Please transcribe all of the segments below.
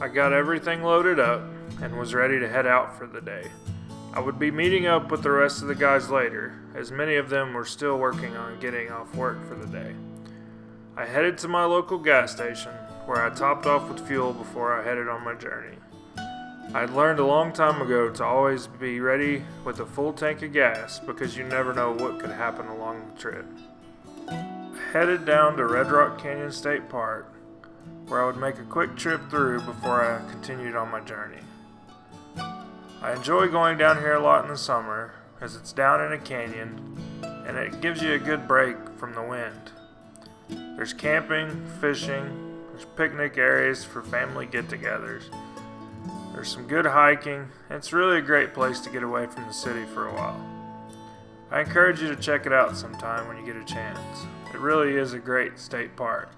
I got everything loaded up and was ready to head out for the day. I would be meeting up with the rest of the guys later, as many of them were still working on getting off work for the day. I headed to my local gas station, where I topped off with fuel before I headed on my journey. I had learned a long time ago to always be ready with a full tank of gas because you never know what could happen along the trip. I headed down to Red Rock Canyon State Park, where I would make a quick trip through before I continued on my journey. I enjoy going down here a lot in the summer, as it's down in a canyon, and it gives you a good break from the wind. There's camping, fishing, there's picnic areas for family get-togethers. There's some good hiking, and it's really a great place to get away from the city for a while. I encourage you to check it out sometime when you get a chance. It really is a great state park.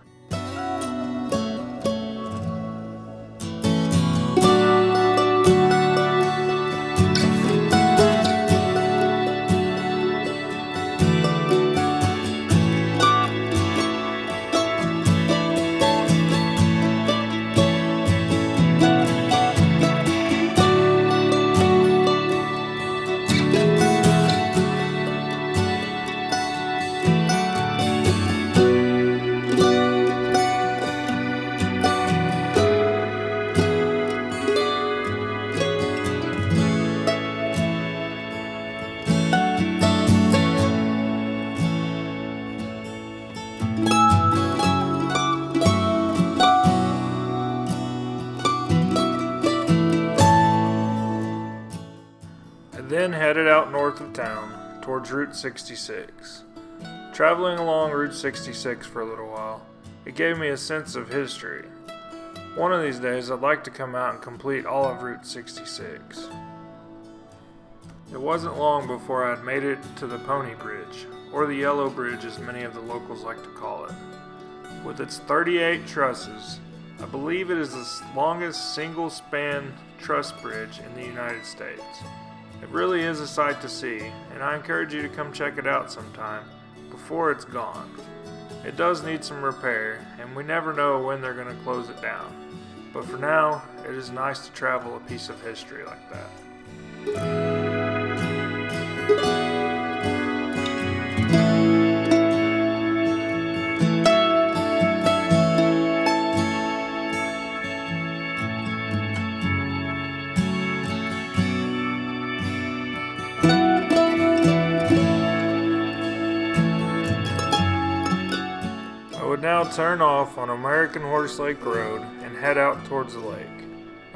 Then headed out north of town towards Route 66. Traveling along Route 66 for a little while, it gave me a sense of history. One of these days I'd like to come out and complete all of Route 66. It wasn't long before I'd made it to the Pony Bridge, or the Yellow Bridge as many of the locals like to call it. With its 38 trusses, I believe it is the longest single-span truss bridge in the United States. It really is a sight to see, and I encourage you to come check it out sometime before it's gone. It does need some repair, and we never know when they're going to close it down. But for now, it is nice to travel a piece of history like that. Now turn off on American Horse Lake Road and head out towards the lake.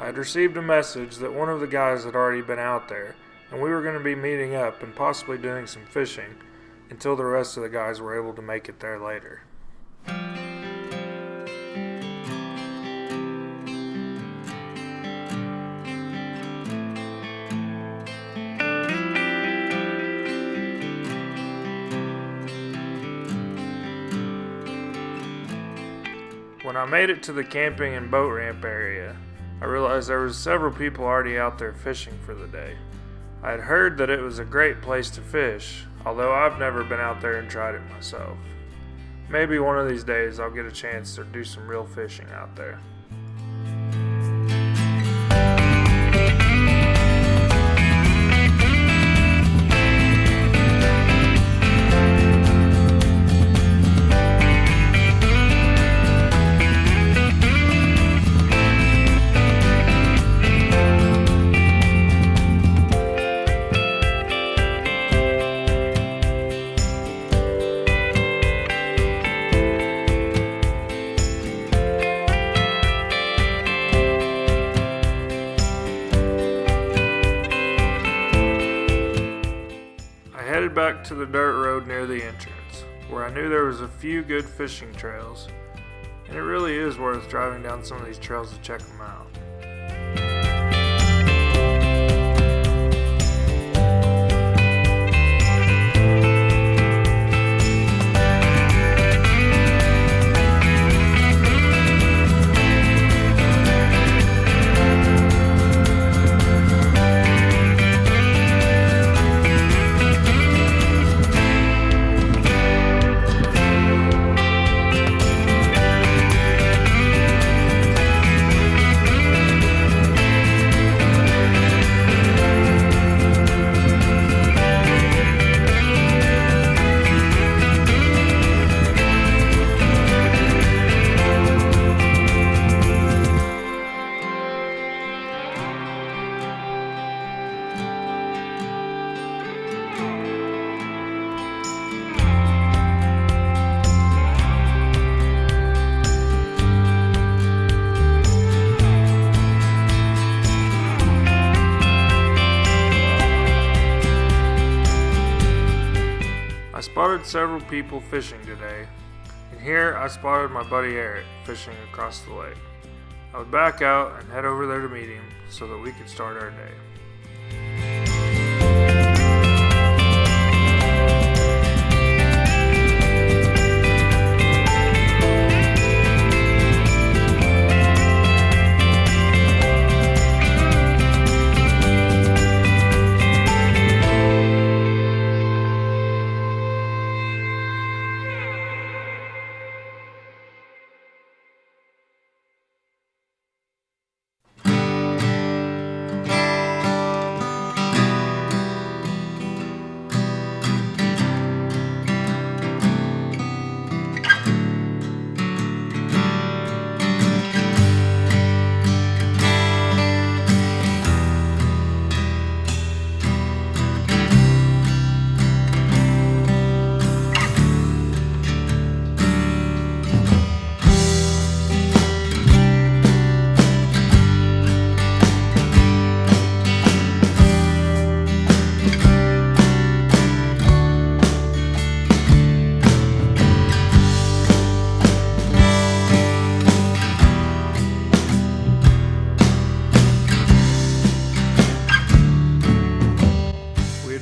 I had received a message that one of the guys had already been out there, and we were going to be meeting up and possibly doing some fishing until the rest of the guys were able to make it there later. When I made it to the camping and boat ramp area, I realized there was several people already out there fishing for the day. I had heard that it was a great place to fish, although I've never been out there and tried it myself. Maybe one of these days I'll get a chance to do some real fishing out there. Back to the dirt road near the entrance, where I knew there was a few good fishing trails, and it really is worth driving down some of these trails to check them out. spotted several people fishing today, and here I spotted my buddy Eric fishing across the lake. I would back out and head over there to meet him so that we could start our day.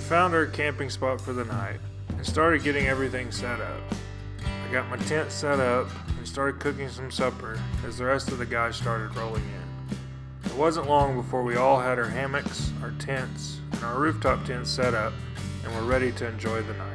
Found our camping spot for the night and started getting everything set up. I got my tent set up and started cooking some supper as the rest of the guys started rolling in. It wasn't long before we all had our hammocks, our tents, and our rooftop tents set up and were ready to enjoy the night.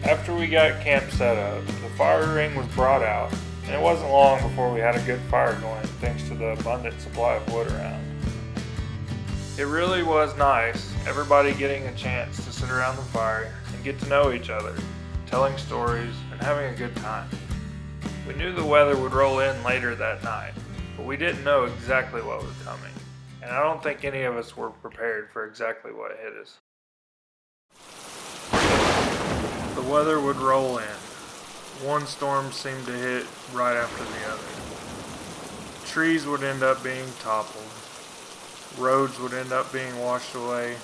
After we got camp set up, the fire ring was brought out, and it wasn't long before we had a good fire going thanks to the abundant supply of wood around. It really was nice, everybody getting a chance to sit around the fire and get to know each other, telling stories, and having a good time. We knew the weather would roll in later that night, but we didn't know exactly what was coming, and I don't think any of us were prepared for exactly what hit us. The weather would roll in. One storm seemed to hit right after the other. Trees would end up being toppled. Roads would end up being washed away.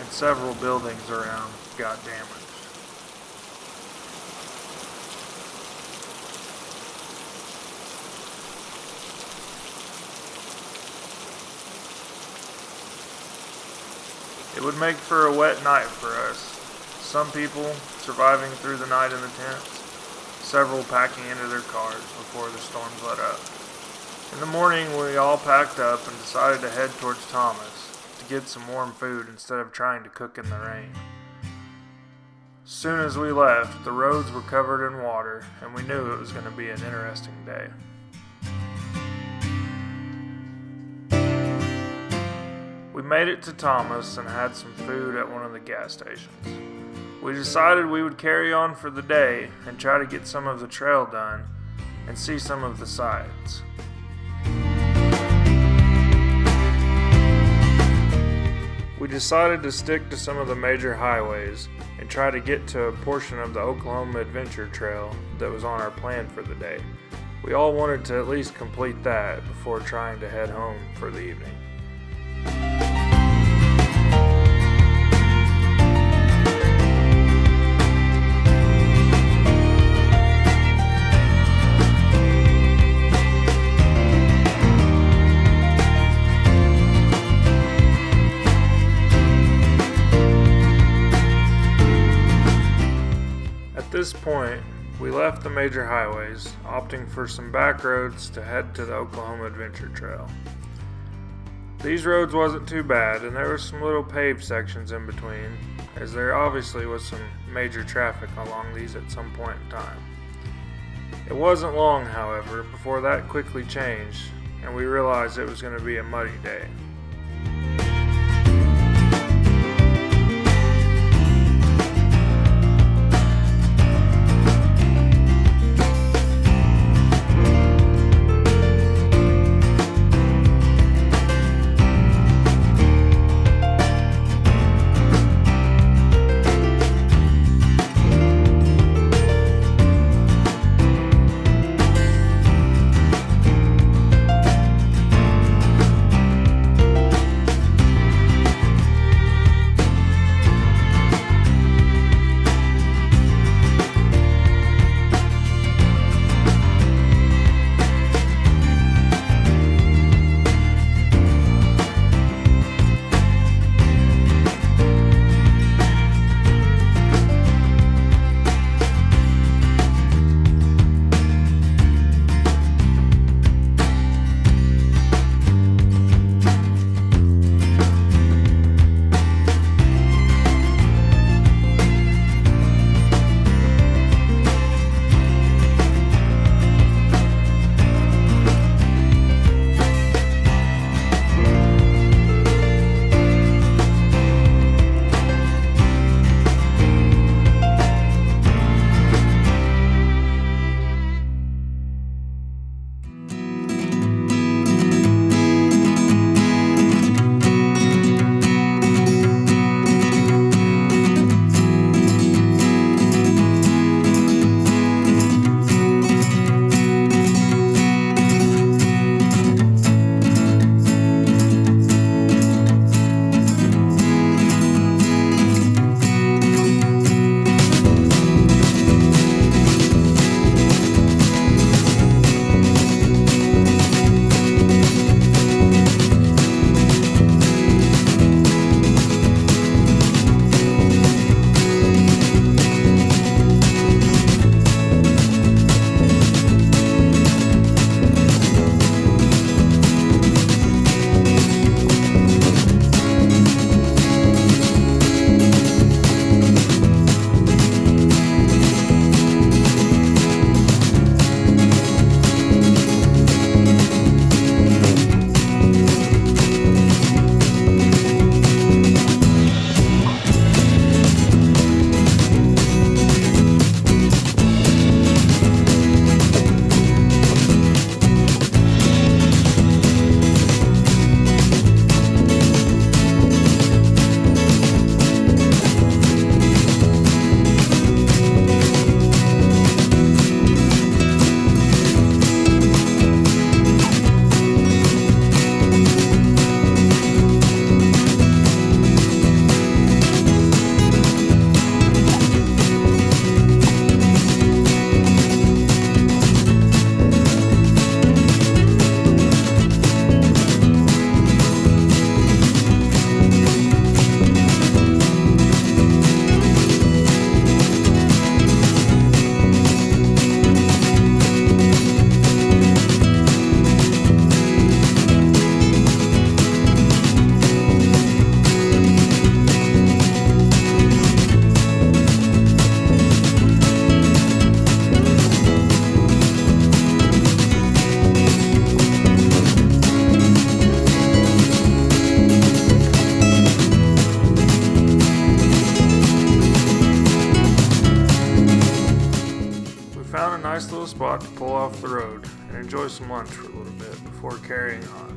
And several buildings around got damaged. It would make for a wet night for us. Some people surviving through the night in the tents, several packing into their cars before the storms let up. In the morning, we all packed up and decided to head towards Thomas to get some warm food instead of trying to cook in the rain. As soon as we left, the roads were covered in water, and we knew it was going to be an interesting day. We made it to Thomas and had some food at one of the gas stations. We decided we would carry on for the day and try to get some of the trail done and see some of the sights. We decided to stick to some of the major highways and try to get to a portion of the Oklahoma Adventure Trail that was on our plan for the day. We all wanted to at least complete that before trying to head home for the evening. At this point, we left the major highways, opting for some back roads to head to the Oklahoma Adventure Trail. These roads wasn't too bad, and there were some little paved sections in between, as there obviously was some major traffic along these at some point in time. It wasn't long, however, before that quickly changed, and we realized it was going to be a muddy day. found a nice little spot to pull off the road and enjoy some lunch for a little bit before carrying on.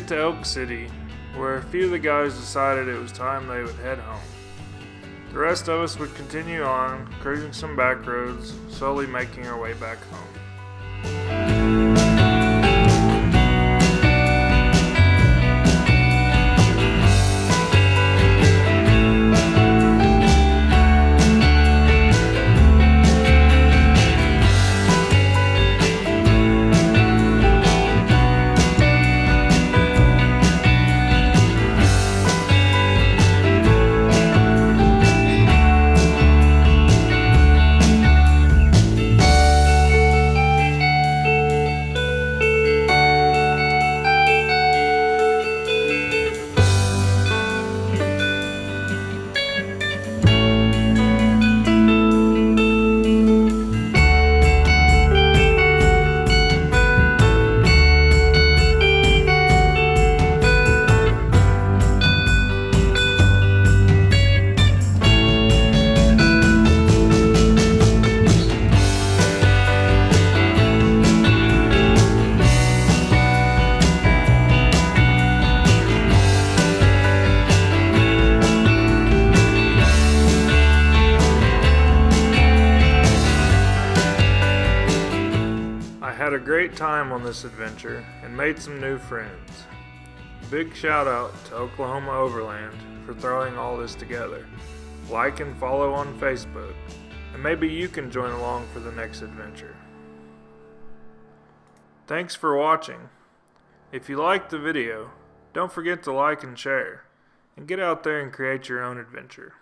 To Elk City, where a few of the guys decided it was time they would head home. The rest of us would continue on, cruising some back roads, slowly making our way back home. Had a great time on this adventure and made some new friends. Big shout out to Oklahoma Overland for throwing all this together. Like and follow on Facebook, and maybe you can join along for the next adventure. Thanks for watching. If you liked the video, don't forget to like and share, and get out there and create your own adventure.